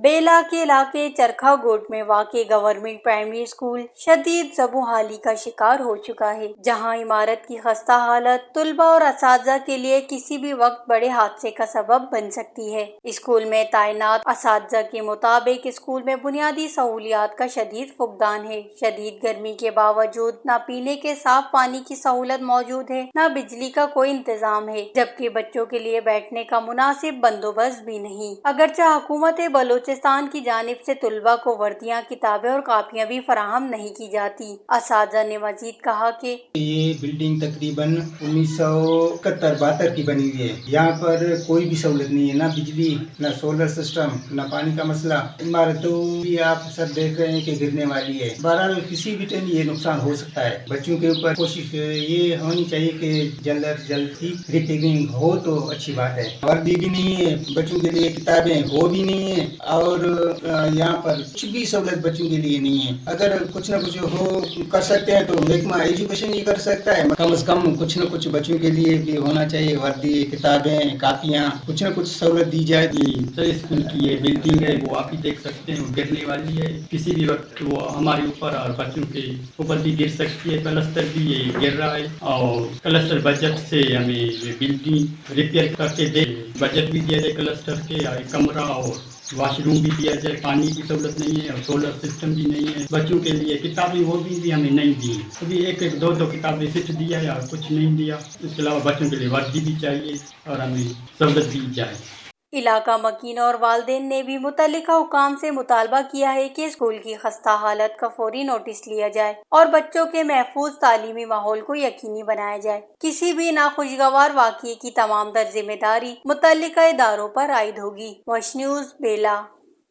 بیلا کے علاقے چرکھا گوٹ میں واقع گورنمنٹ پرائمری اسکول شدید زبوں حالی کا شکار ہو چکا ہے، جہاں عمارت کی خستہ حالت طلباء اور اساتذہ کے لیے کسی بھی وقت بڑے حادثے کا سبب بن سکتی ہے۔ اسکول میں تعینات اساتذہ کے مطابق اسکول میں بنیادی سہولیات کا شدید فقدان ہے۔ شدید گرمی کے باوجود نہ پینے کے صاف پانی کی سہولت موجود ہے، نہ بجلی کا کوئی انتظام ہے، جبکہ بچوں کے لیے بیٹھنے کا مناسب بندوبست بھی نہیں۔ اگرچہ حکومت بلوچستان کی جانب سے طلباء کو وردیاں، کتابیں اور کاپیاں بھی فراہم نہیں کی جاتی۔ اساتذہ نے مزید کہا کہ یہ بلڈنگ تقریباً 1971-72 کی بنی ہوئی ہے۔ یہاں پر کوئی بھی سہولت نہیں ہے، نہ بجلی، نہ سولر سسٹم، نہ پانی کا مسئلہ۔ عمارتوں بھی آپ سب دیکھ رہے ہیں کہ گرنے والی ہے۔ بہرحال کسی بھی ٹائم یہ نقصان ہو سکتا ہے۔ بچوں کے اوپر کوشش یہ ہونی چاہیے کہ جلد از جلد ہی ریپیئرنگ ہو تو اچھی بات ہے۔ وردی بھی نہیں ہے بچوں کے لیے، کتابیں وہ بھی نہیں ہے، اور یہاں پر کچھ بھی سہولت بچوں کے لیے نہیں ہے۔ اگر کچھ نہ کچھ ہو کر سکتے ہیں تو محکمہ ایجوکیشن ہی کر سکتا ہے۔ کم از کم کچھ نہ کچھ بچوں کے لیے بھی ہونا چاہیے، وردی، کتابیں، کاپیاں، کچھ نہ کچھ سہولت دی جائے۔ اسکول کی یہ بلڈنگ ہے وہ آپ ہی دیکھ سکتے ہیں، گرنے والی ہے، کسی بھی وقت وہ ہمارے اوپر اور بچوں کے اوپر بھی گر سکتی ہے۔ کلسٹر بھی یہ گر رہا ہے اور کلسٹر بجٹ سے ہمیں یہ بلڈنگ ریپیئر کر کے دے، بجٹ بھی دیا جائے کلسٹر کے، اور کمرہ اور واش روم بھی دیا جائے۔ پانی کی سہولت نہیں ہے اور سولر سسٹم بھی نہیں ہے۔ بچوں کے لیے کتابیں وہ بھی ہمیں نہیں دی، ابھی ایک دو کتابیں صرف دیا ہے اور کچھ نہیں دیا۔ اس کے علاوہ بچوں کے لیے وردی بھی چاہیے اور ہمیں سہولت دی جائے۔ علاقہ مکین اور والدین نے بھی متعلقہ حکام سے مطالبہ کیا ہے کہ اسکول کی خستہ حالت کا فوری نوٹس لیا جائے اور بچوں کے محفوظ تعلیمی ماحول کو یقینی بنایا جائے۔ کسی بھی ناخوشگوار واقعے کی تمام تر ذمہ داری متعلقہ اداروں پر عائد ہوگی۔ واش نیوز، بیلا۔